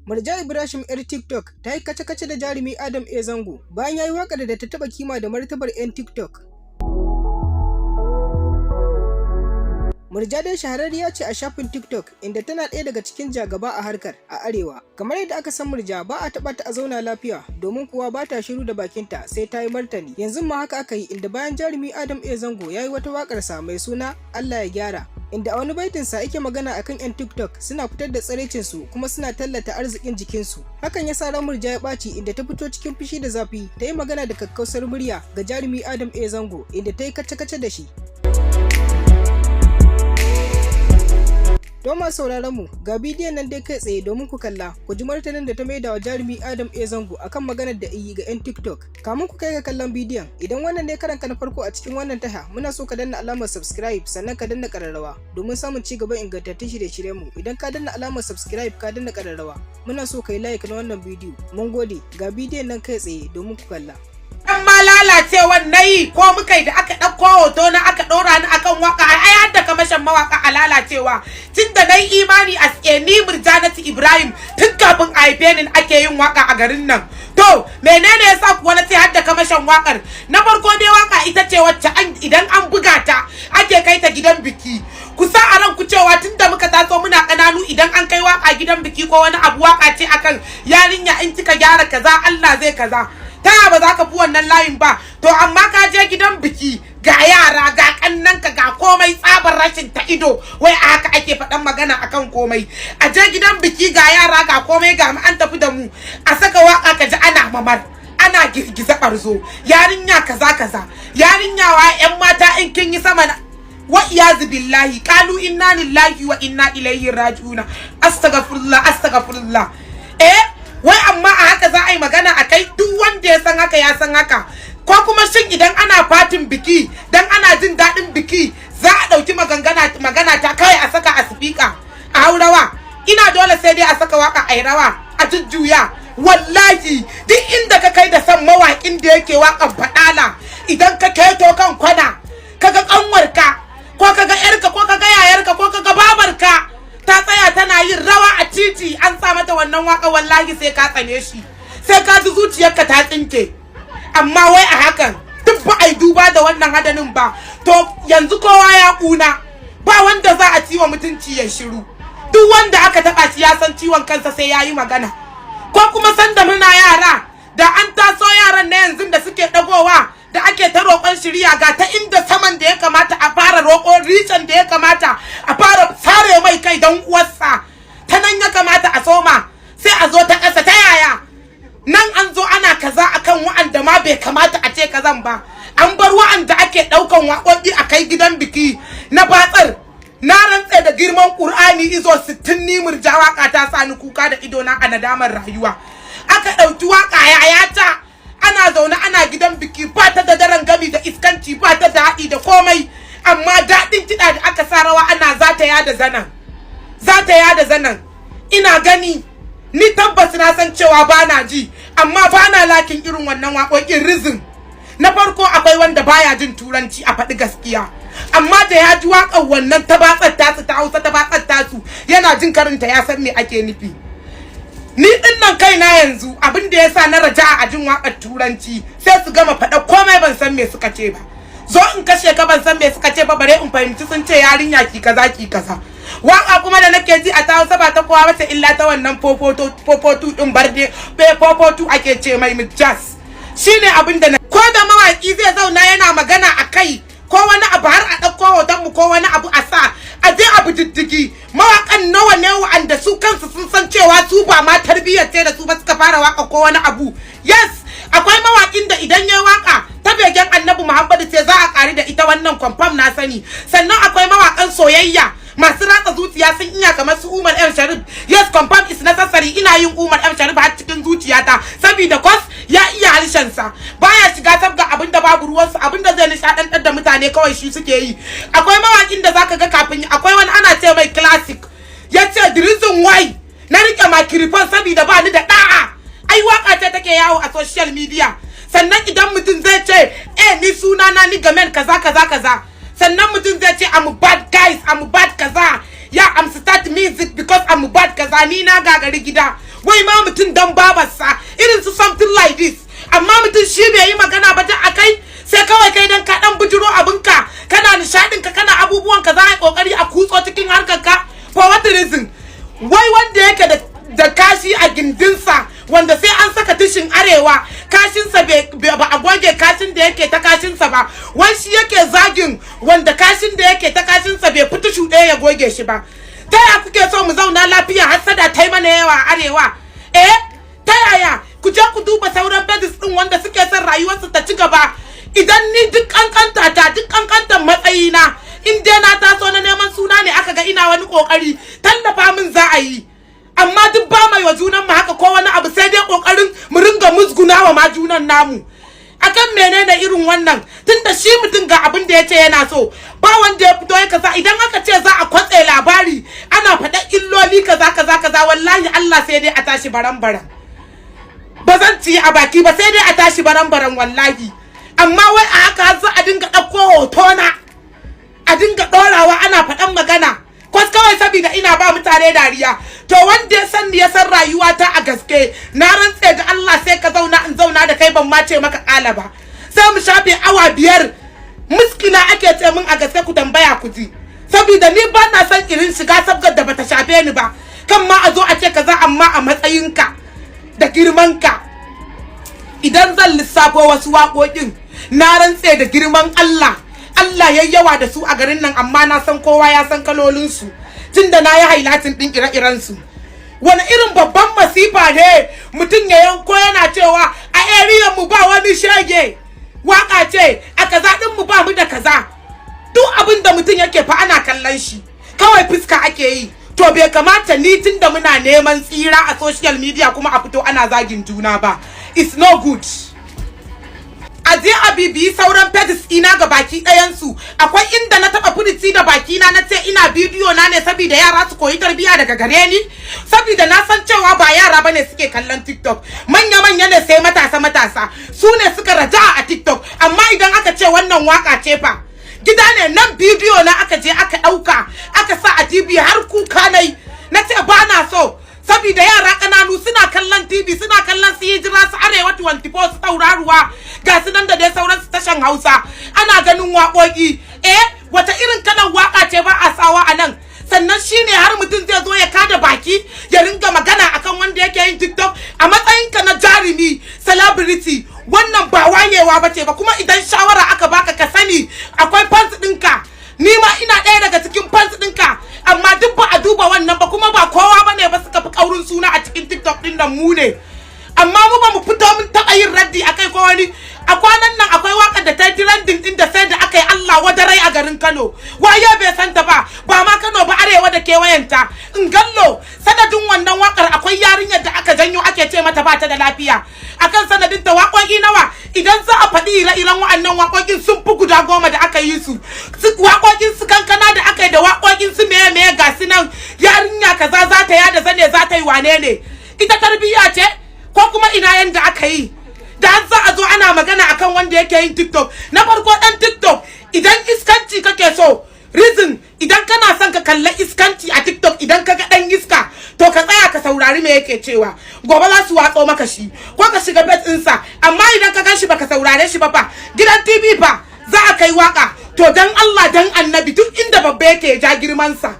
Murja Ibrahim 'yar TikTok ta yi kace-kace da jarumi Adam A. Zango bayan ya yi waƙar da ta taɓa kima da martabar 'yan TikTok. Murja dai shahararriya ce a shafin TikTok inda tana ɗaya daga cikin jagaba a harkar a Arewa. Kamar yadda aka san Murja ba a taɓa ta a zauna lafiya domin kuwa ba ta shiru da bakinta sai ta yi martani. Yanzu ma haka aka yi inda bayan jarumi Adam A. Zango ya yi wata waƙarsa mai suna Allah ya gyara. Inda a wani baitinsa yake magana akan 'yan TikTok suna fitar da tsiraicinsu kuma suna tallata arzikin jikinsu. Hakan ya sa ran Murja ya ɓaci inda ta fito cikin fushi da zafi ta yi magana da kakkausar murya ga jarumi Adam A. Zango inda ta yi kace-kace da shi. Don masu sauraron mu ga bidiyon nan dai kai tsaye domin ku kalla ku ji martanin da ta maida wa jarumi Adam A. Zango akan maganar da yi ga 'yan TikTok. Kamun ku kai ga kallon bidiyon idan wannan ne karanka na farko a cikin wannan tasha muna so ka danna alamar subscribe sannan ka danna kararrawa domin samun ci gaban ingantattun shirye-shiryen mu. Idan ka danna alamar subscribe ka danna kararrawa muna so ka yi like na wannan bidiyo. Mun gode ga bidiyon nan kai tsaye domin ku kalla. Dan ma lalacewan nayi ko muka da aka ɗauko hoto na aka ɗora ni akan waka ai har da kamashin mawaka a lalacewa tunda nayi imani a ni Murjanatu Ibrahim tun kafin a haife ni ake yin waka a garin nan. To menene yasa kuwa na ce har da kamashin wakar? Na farko dai waka ita ce wacce idan an buga ta ake kai ta gidan biki. Ku sa a ranku cewa tunda muka taso muna kananu idan an kai waka gidan biki ko wani abu waka ce akan yarinya in kika gyara kaza Allah zai kaza. Ta ba za ka fi wannan layin ba, to amma ka je gidan biki ga yara ga kannanka ga komai tsabar rashin ta ido wai a haka ake faɗan magana akan komai. A je gidan biki ga yara ga komai ga an tafi da mu a saka waka ka ji ana mamar ana girgiza barzo yarinya kaza kaza yarinya wa yan mata in kin yi sama wa iyazu billahi qalu inna lillahi wa inna ilaihi raji'un astaghfirullah wai amma a haka za a yi magana a kai duk wanda ya san haka ya san haka. Ko kuma shin idan ana fatin biki dan ana jin daɗin biki za a ɗauki magana ta kawai a saka a sifika a haurawa? Ina dole sai dai a saka waka a yi rawa a jujjuya. Wallahi duk inda ka kai da san mawaƙin da yake waƙan faɗala idan ka keto kan kwana kaga ƙanwarka ko kaga ƴarka ko kaga yayarka ko kaga babarka ta tsaya tana yin rawa a titi an sa mata wannan waka wallahi sai ka tsane shi sai ka ji zuciyarka ta tsinke. Amma wai a hakan duk ba ai duba da wannan hadanin ba. To yanzu kowa ya kuna ba wanda za a ciwa mutunci ya shiru. Duk wanda aka taba shi ya san ciwon kansa sai yayi magana. Ko kuma sanda muna yara da an taso yaran na yanzu da suke dagowa da ake ta roƙon shiriya ga ta inda saman da ya kamata a fara roƙo ricen da ya kamata a fara sare mai kai don uwarsa ta nan ya kamata a soma sai a zo ta ƙasa ta yaya nan an zo ana kaza akan wa'anda ma bai kamata a ce kazan ba. An bar wa'anda ake ɗaukan waƙoƙi a kai gidan biki na batsar. Na rantse da girman Qur'ani izo 60 ni Murja waka ta sani kuka da ido na a nadamar rayuwa. Aka ɗauki waka yayata ana zaune ana gidan biki ba ta da daren gami da iskanci ba ta da haɗi da komai amma daɗin kiɗa da aka sa rawa ana zataya da zanan ina gani ni tabbas na san cewa bana ji amma bana lakin irin wannan waƙoƙin rizin. Na farko akwai wanda baya jin turanci a faɗi gaskiya amma da ya ji waƙar wannan ta batsar tasu ta Hausa ta batsar tasu yana jin karinta ya san me ake nufi. Ni din nan kaina yanzu abin da yasa na raja'a a jin waƙar turanci sai su gama faɗa komai ban san me suka ce ba. Zo in kashe ka ban san me suka ce ba bare in fahimci sun ce yarinya ki kaza. Waka kuma da nake ji a ta Hausa ba ta kowa wata illa ta wannan popotu din barde popotu ake ce mai jazz. Shine abin da ko da mawaki zai zauna yana magana akai ko wani abu har a ɗauko hoton mu ko wani abu a sa a je abu diddigi mawakan nawa ne wa'anda su kansu sun san cewa su ba ma tarbiyyar ce da su ba suka fara waka ko wani abu. Yes akwai mawakin da idan yayi waka ta begen Annabi Muhammadu ce za a ƙari da ita wannan confirm na sani. Sannan akwai mawakan soyayya masu ratsa zuciya sun iya kamar su Umar M Sharif. Yes confirm is necessary ina yin Umar M Sharif har cikin zuciyata saboda kwas ya iya harshen sa baya shiga sabga abinda babu ruwansu abinda zai nishadantar da mutane kawai shi suke yi. Akwai mawakin da zaka ga kafin akwai wani ana ce mai classic yace the reason why na rike microphone saboda ba ni da da'a ai waka ce take yawo a social media. Sannan idan mutum zai ce ni suna na ni gamen kaza sannan mutum zai ce I'm bad guys I'm bad kaza ya I'm start music because I'm bad kaza ni na gagari gida wai ma mutun dan babarsa irin su something like this amma mutun shi bai yi magana ba da akai sai kawai kai dan ka dan bujiro abinka kana nishadin ka kana abubuwan ka za a kokari a kutso cikin harkar ka for what reason wai wanda yake da kashi a gindinsa wanda sai an saka tishin arewa kashinsa ba a goge kashin da yake ta kashinsa ba wai shi yake zagin wanda kashin da yake ta kashinsa bai fita shuɗe ya goge shi ba ta yaya kuke so mu zauna lafiya hasada ta yi mana yawa arewa ta yaya ku je ku duba sauran badis din wanda suke son rayuwarsu ta ci gaba idan ni duk kankantar matsayina in dai na taso na neman suna ne aka ga ina wani kokari tallafa min za a yi amma duk ba mai wa junan mu haka ko wani abu sai dai kokarin mu ringa musgunawa ma junan namu akan menene irin wannan tunda shi mutum ga abin da yace yana so ba wanda ya fito ya kaza idan aka ce za a kwatse labari ana faɗa illoli kaza wallahi Allah sai dai a tashi baran-baran ba zan ci a baki ba sai dai a tashi baran-baran wallahi amma wai a haka za a dinga ɗauko hoto na a dinga ɗorawa ana faɗan magana kwas kawai saboda ina ba mutane dariya to wanda ya san ya san rayuwata a gaske na rantse da Allah sai ka zauna in zauna da kai ban ma ce maka kala ba sai mu shafe awa 5 muskila ake ce min a gaske ku tambaya ku ji saboda ni ba na san irin shiga sabgar da bata shafe ni ba kan ma a zo a ce kaza amma a matsayinka da girmanka idan zan lissafo wasu waƙoƙin na rantse da girman Allah ya yawa da su a garin nan amma na san kowa ya san kalolin su tunda na yi highlighting din ire-iren su wani irin babban masifa ne mutum ya yanko yana cewa a area mu ba wani shege waka ce a kaza din mu ba mu da kaza duk abin da mutum yake fa ana kallon shi kawai fuska ake yi to bai kamata ni tunda muna neman tsira a social media kuma a fito ana zagin juna ba it's no good a je a bibiyi sauran pages ina ga baki ɗayansu akwai inda na taɓa furuci da baki na ce ina bidiyo na ne saboda yara su koyi tarbiyya daga gare ni saboda na san cewa ba yara bane suke kallon TikTok manya ne sai matasa su ne suka raja a TikTok amma idan aka ce wannan waka ce fa gida ne nan bidiyo na aka je aka ɗauka aka sa a TV har kuka nai na ce ba na so saboda yara kananu suna kallon TV suna kallon su hijira su arewa 24 su tauraruwa ga su nan da dai sauran su tashan Hausa ana ganin waƙoƙi wata irin kalan waka ce ba a sawa a nan sannan shine har mutum zai zo ya kada baki ya ringa magana akan wanda yake yin TikTok a matsayinka na jarumi celebrity wannan ba wayewa bace ba kuma idan shawara aka baka ka sani akwai fans ɗinka ni ma ina ɗaya daga cikin fans ɗinka amma duk ba a duba wannan ba kuma ba kowa bane ba suka fi kaurin suna a cikin TikTok din nan mu ne amma mu ba mu fito mun taɓa yin raddi akai ko wani a kwanan nan akwai wakar da ta yi trending din da sai da aka yi Allah wadarai a garin Kano waye bai san ta ba ma Kano ba arewa da kewayenta in gallo sanadin wannan wakar akwai yarinyar da aka janyo ake ce mata ba ta da lafiya akan sanadin ta waƙoƙi nawa idan za a faɗi ire-iren wa'annan waƙoƙin sun fi guda 10 da aka yi su waƙoƙin su kankana da aka yi da waƙoƙin su meye ga su nan yarinya kaza za ta yada zane za ta yi wane ne ita tarbiyya ce ko kuma ina yanda aka yi da har za a zo ana magana akan wanda yake yin TikTok na farko dan TikTok idan iskanci kake so reason idan kana son ka kalla iskanci a TikTok idan ka ga dan iska to ka tsaya ka saurari me yake cewa gobe za su watso maka shi ko ka shiga bet ɗinsa amma idan ka gan shi baka saurare shi ba fa gidan TV fa za a kai waka to dan Allah dan Annabi duk inda babba yake ya ja girman sa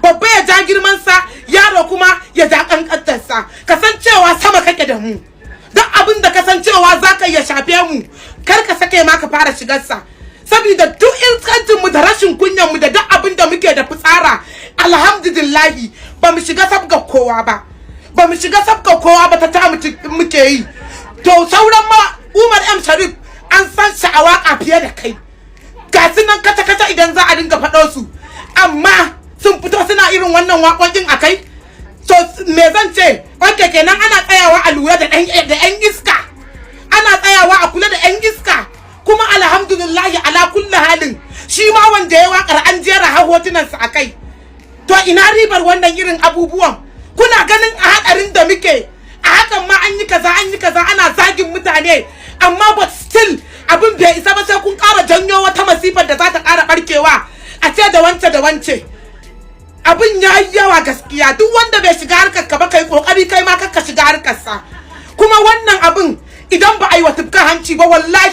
babba ya ja girman sa yaro kuma ya ja kankantar sa kasancewa sama kake da mu duk abin da kasancewa zaka ya shafe mu kar ka sake ma ka fara shigar sa saboda duk iskancin mu da rashin kunyan mu da duk abin da muke da fitsara alhamdulillah ba mu shiga sabga kowa ba ta muke yi to sauran ma Umar M Sharif an san shi a waka fiye da kai ga su nan kata idan za a dinga faɗo su amma sun fito suna irin wannan waƙoƙin akai to me zan ce wanda kenan ana tsayawa a lura da ɗan iska ana tsayawa a kula da ɗan iska kuma alhamdulillah ala kulli halin shi ma wanda ya waƙar an jera hotunan sa akai to ina ribar wannan irin abubuwan kuna ganin a hadarin da muke a hakan ma an yi kaza ana zagin mutane amma but still abin bai isa ba sai kun ƙara janyo wata masifar da za ta ƙara barkewa a ce da wance abin yayi yawa gaskiya. Duk wanda bai shiga harkar ka ba kai kokari kai ma ka shiga harkar sa. Kuma wannan abin idan ba a yi wa tufka hanci ba wallahi